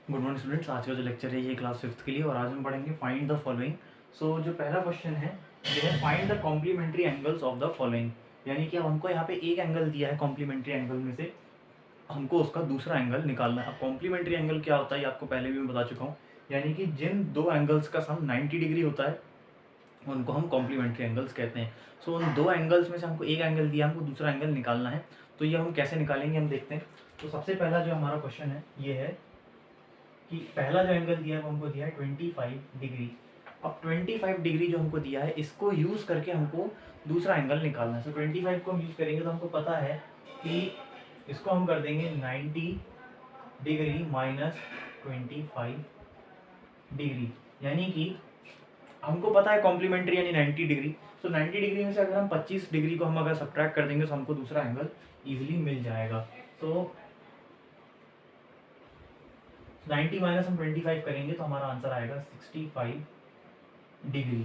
Good morning students. आज का जो लेक्चर है ये क्लास 5th के लिए और आज हम पढ़ेंगे फाइंड द फॉलोइंग। सो जो पहला क्वेश्चन है ये है find the complementary angles of the following. यानी कि हमको यहाँ पे एक एंगल दिया है कॉम्प्लीमेंट्री एंगल में से, हमको उसका दूसरा एंगल निकालना है। अब कॉम्प्लीमेंट्री एंगल क्या होता है ये आपको पहले भी मैं बता चुका हूँ। यानी कि जिन दो एंगल्स का सम 90 डिग्री होता है उनको हम कॉम्प्लीमेंट्री एंगल्स कहते हैं। सो उन दो एंगल्स में से हमको एक एंगल दिया, हमको दूसरा एंगल निकालना है। तो ये हम कैसे निकालेंगे हम देखते हैं। तो सबसे पहला जो हमारा क्वेश्चन है ये है कि पहला जो एंगल दिया है वो हमको दिया है 25 डिग्री। अब 25 डिग्री जो हमको दिया है इसको यूज करके हमको दूसरा एंगल निकालना है। सो 25 को हम यूज करेंगे तो हमको पता है कि इसको हम कर देंगे 90 डिग्री माइनस 25 डिग्री। यानी कि हमको पता है कॉम्प्लीमेंट्री यानी 90 डिग्री। तो 90 डिग्री में से अगर हम 25 डिग्री को हम अगर सब्ट्रैक्ट कर देंगे तो हमको दूसरा एंगल इजीली मिल जाएगा। तो 90 माइनस हम 25 करेंगे तो हमारा आंसर आएगा 65 डिग्री।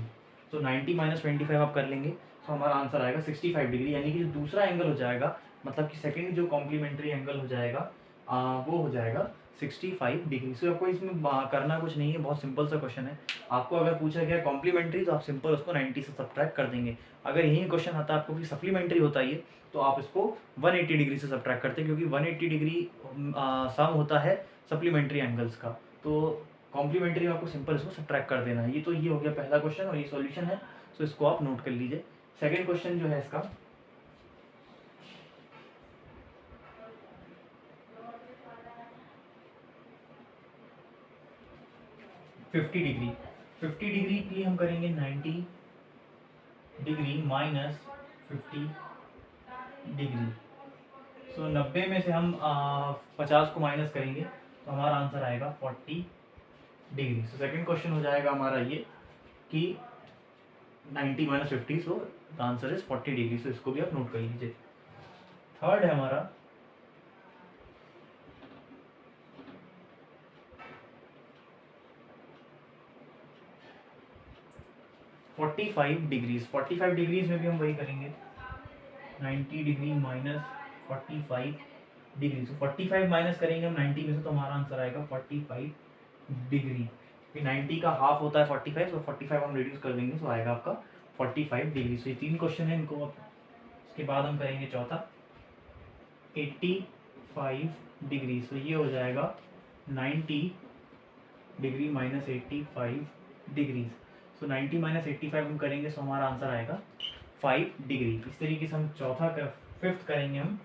तो 90 माइनस 25 आप कर लेंगे तो हमारा आंसर आएगा 65 डिग्री। यानी कि जो दूसरा एंगल हो जाएगा, मतलब कि सेकंड जो कॉम्प्लीमेंट्री एंगल हो जाएगा वो हो जाएगा 65 डिग्री। सो आपको इसमें करना कुछ नहीं है, बहुत सिंपल सा क्वेश्चन है। आपको अगर पूछा गया कॉम्प्लीमेंट्री तो आप सिंपल उसको 90 से सब्ट्रैक्ट कर देंगे। अगर यही क्वेश्चन आता है आपको कि सप्लीमेंट्री होता है ये, तो आप इसको 180 डिग्री से सब्ट्रैक्ट करते हैं, क्योंकि 180 डिग्री सम होता है सप्लीमेंट्री एंगल्स का। तो कॉम्प्लीमेंट्री में आपको सिंपल इसको सब्ट्रैक्ट कर देना है। ये तो ये हो गया पहला क्वेश्चन और ये सॉल्यूशन है। सो इसको आप नोट कर लीजिए। सेकंड क्वेश्चन जो है इसका 50 डिग्री। 50 डिग्री के लिए हम करेंगे 90 डिग्री माइनस 50 डिग्री। सो 90 में से हम 50 को माइनस करेंगे तो हमारा आंसर आएगा 40 डिग्री। सो सेकंड क्वेश्चन हो जाएगा हमारा ये कि 90 minus 50, so the answer is 40 degree. So इसको भी आप नोट कर लीजिए। थर्ड है हमारा 45 डिग्रीज। 45 डिग्रीज में भी हम वही करेंगे 90 डिग्री माइनस 45 डिग्री। सो 45 माइनस करेंगे हम 90 में से तो हमारा आंसर आएगा 45 डिग्री। फिर 90 का हाफ होता है 45, तो 45 हम रिड्यूस कर देंगे तो आएगा आपका 45 डिग्री। सो ये तीन क्वेश्चन है इनको। इसके बाद हम करेंगे चौथा 85 डिग्री। सो ये हो जाएगा 90 डिग्री माइनस 85 डिग्री। सो 90 माइनस 85 हम करेंगे तो हमारा आंसर आएगा 5 डिग्री। इस तरीके से हम चौथा का फिफ्थ करेंगे हम।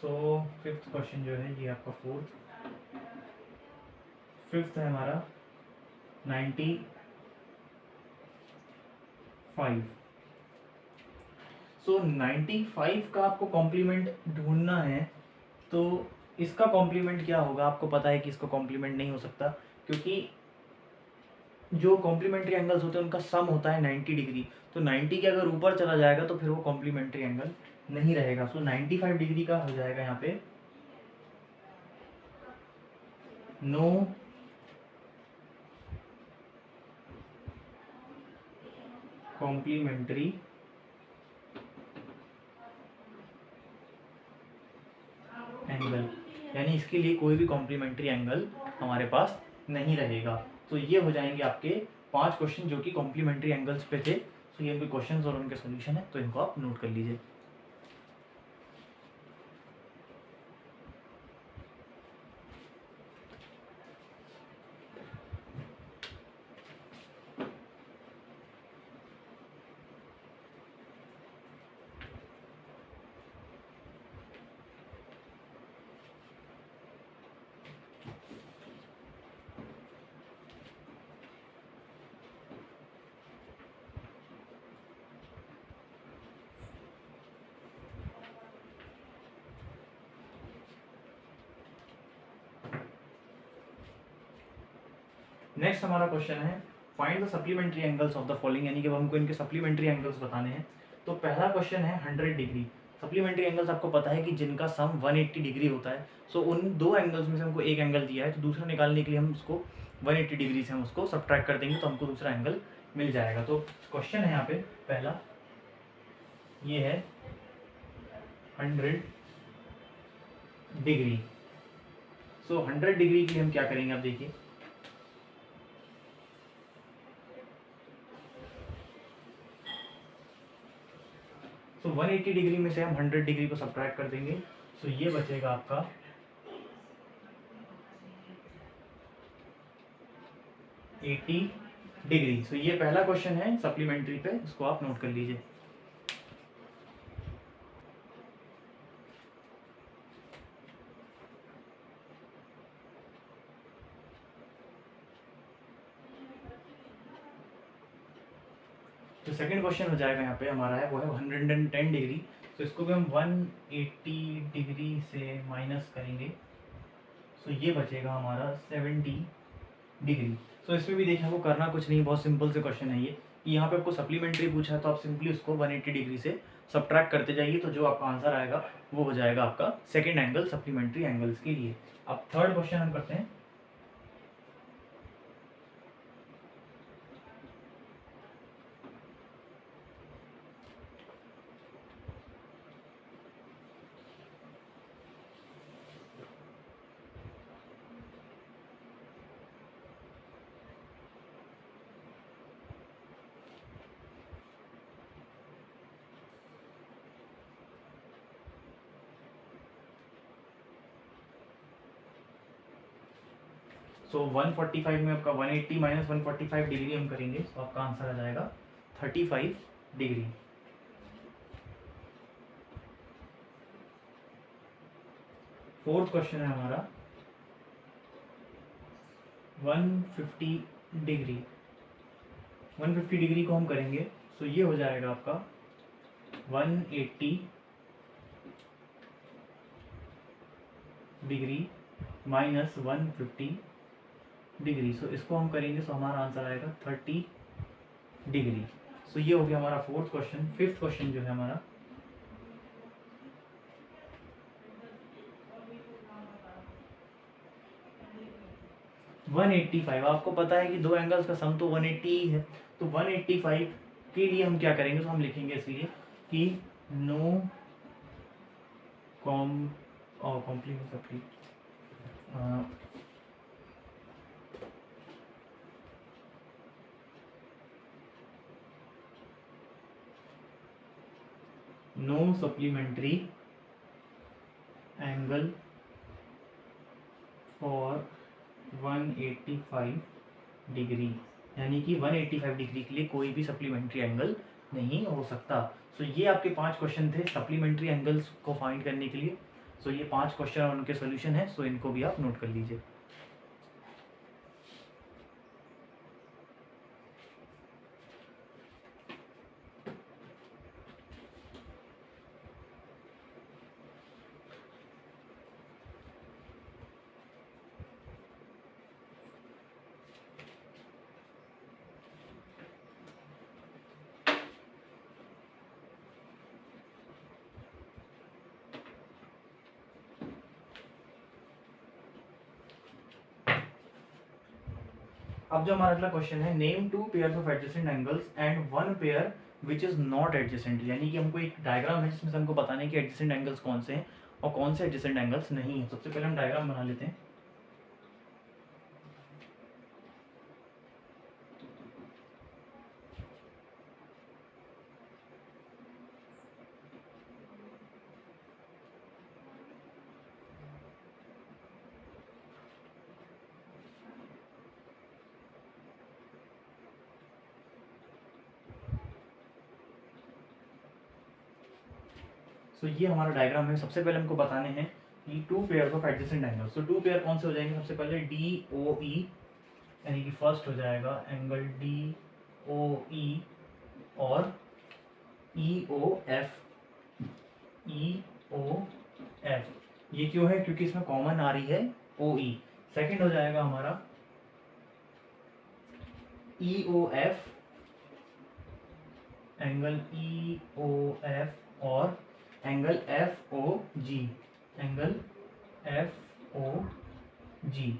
सो फिफ्थ क्वेश्चन जो है ये आपका फिफ्थ है हमारा 95। सो 95 का आपको कॉम्प्लीमेंट ढूंढना है। तो इसका कॉम्प्लीमेंट क्या होगा, आपको पता है कि इसका कॉम्प्लीमेंट नहीं हो सकता, क्योंकि जो कॉम्प्लीमेंट्री एंगल्स होते हैं उनका सम होता है 90 डिग्री। तो 90 के अगर ऊपर चला जाएगा तो फिर वो कॉम्प्लीमेंट्री एंगल नहीं रहेगा। सो 95 डिग्री का हो जाएगा यहाँ पे नो कॉम्प्लीमेंट्री एंगल। यानी इसके लिए कोई भी कॉम्प्लीमेंट्री एंगल हमारे पास नहीं रहेगा। तो ये हो जाएंगे आपके 5 क्वेश्चन जो कि कॉम्प्लीमेंट्री एंगल्स पे थे। तो ये उनके क्वेश्चंस और उनके सॉल्यूशन है, तो इनको आप नोट कर लीजिए। नेक्स्ट हमारा क्वेश्चन है find the supplementary angles of the following. यानी कि हमको इनके सप्लीमेंट्री एंगल्स बताने हैं। तो पहला क्वेश्चन है 100 डिग्री। सप्लीमेंट्री एंगल्स आपको पता है कि जिनका सम 180 डिग्री होता है। सो उन दो एंगल्स में से हमको एक एंगल दिया है, तो दूसरा निकालने के लिए हम उसको 180 डिग्री से हम उसको सब्ट्रैक्ट कर देंगे तो हमको दूसरा एंगल मिल जाएगा। तो क्वेश्चन है यहाँ पे पहला ये है 100 डिग्री। सो 100 डिग्री के लिए हम क्या करेंगे, आप देखिए। सो 180 डिग्री में से हम 100 डिग्री को सब्ट्रैक्ट कर देंगे। सो ये बचेगा आपका 80 डिग्री। सो ये पहला क्वेश्चन है सप्लीमेंट्री पे, इसको आप नोट कर लीजिए। तो सेकंड क्वेश्चन हो जाएगा यहाँ पे हमारा है, वो है 110 डिग्री। तो इसको भी हम 180 डिग्री से माइनस करेंगे। सो ये बचेगा हमारा 70 डिग्री। सो इसमें भी देखिए, आपको करना कुछ नहीं, बहुत सिंपल से क्वेश्चन है ये, कि यहाँ पे आपको सप्लीमेंट्री पूछा है तो आप सिंपली उसको 180 डिग्री से सब्ट्रैक्ट करते जाइए, तो जो आपका आंसर आएगा वो हो जाएगा आपका सेकेंड एंगल सप्लीमेंट्री एंगल्स के लिए। अब थर्ड क्वेश्चन हम करते हैं। सो 145 में आपका 180 माइनस 145 डिग्री हम करेंगे, तो आपका आंसर आ जाएगा 35 डिग्री। फोर्थ क्वेश्चन है हमारा 150 डिग्री। 150 डिग्री को हम करेंगे, सो ये हो जाएगा आपका 180 डिग्री माइनस 150 डिग्री। सो इसको हम करेंगे, सो हमारा आंसर आएगा 30 डिग्री। सो ये हो गया हमारा फोर्थ क्वेश्चन। फिफ्थ क्वेश्चन जो है हमारा 185। आपको पता है कि दो एंगल्स का सम तो 180 ही है, तो 185 के लिए हम क्या करेंगे, तो हम लिखेंगे इसलिए कि no complementary no supplementary angle for 185 degree, यानी कि 185 डिग्री के लिए कोई भी सप्लीमेंट्री एंगल नहीं हो सकता। सो ये आपके 5 क्वेश्चन थे सप्लीमेंट्री एंगल्स को फाइंड करने के लिए। सो ये 5 क्वेश्चन और उनके सोल्यूशन है, सो इनको भी आप नोट कर लीजिए। अब जो हमारा अगला क्वेश्चन है, name 2 pairs of adjacent angles and 1 pair which is not adjacent, यानी कि हमको एक डायग्राम है जिसमें से हमको बताना है कि एडजेसेंट एंगल्स कौन से हैं और कौन से एडजेसेंट एंगल्स नहीं है। सबसे पहले हम डायग्राम बना लेते हैं। सो ये हमारा डायग्राम है। सबसे पहले हमको बताने हैं कि 2 पेयर्स ऑफ एडजेसेंट एंगल्स। तो 2 पेयर कौन से हो जाएंगे, सबसे पहले डी ओ ई, यानी कि फर्स्ट हो जाएगा एंगल डी ओ ई और ई ओ एफ। ई ओ एफ ये क्यों है, क्योंकि इसमें कॉमन आ रही है ओ ई। सेकेंड हो जाएगा हमारा E O F, angle E O F और angle F O G, angle F O G.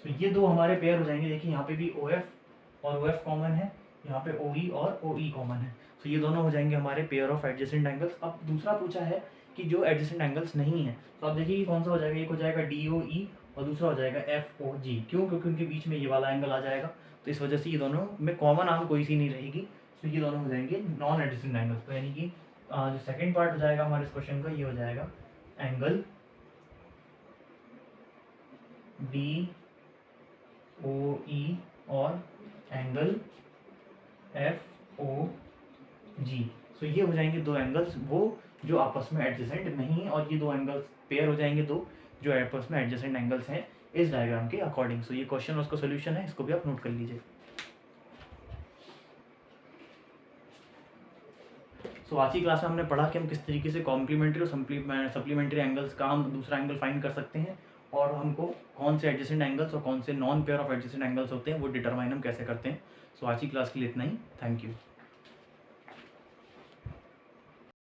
तो ये दो हमारे पेयर हो जाएंगे। देखिए यहाँ पे भी ओ एफ और ओ एफ कॉमन है, यहाँ पे ओ ई और ओ ई कॉमन है। तो ये दोनों हो जाएंगे हमारे पेयर ऑफ एडजेसेंट एंगल्स। अब दूसरा पूछा है कि जो एडजेसेंट एंगल्स नहीं है, तो आप देखिए कौन सा हो जाएगा। एक हो जाएगा डी ओ ई और दूसरा हो जाएगा FOG। क्यों? क्योंकि उनके बीच में ये वाला एंगल आ जाएगा, तो इस वजह से ये दोनों में कॉमन आर्म कोई सी नहीं रहेगी, तो ये दोनों हो जाएंगे नॉन एडजेसेंट एंगल्स। तो यानी कि जो सेकंड पार्ट हो जाएगा हमारे इस क्वेश्चन का, ये हो जाएगा एंगल BOE और एंगल FOG। सो ये हो जाएंगे दो एंगल्स वो जो आपस में एडजेसेंट नहीं है, और ये दो एंगल्स पेयर हो जाएंगे दो जो आपस में एडजेसेंट एंगल्स हैं इस डायग्राम के अकॉर्डिंग। सो ये क्वेश्चन और उसका सोल्यूशन है, इसको भी आप नोट कर लीजिए। सो आज की क्लास में हमने पढ़ा कि हम किस तरीके से कॉम्प्लीमेंट्री और सप्लीमेंट्री एंगल्स का हम दूसरा एंगल फाइंड कर सकते हैं, और हमको कौन से एडजेसेंट एंगल्स और कौन से non pair of adjacent angles होते हैं वो डिटरमाइन हम कैसे करते हैं। सो आज की क्लास के लिए इतना ही। Thank you.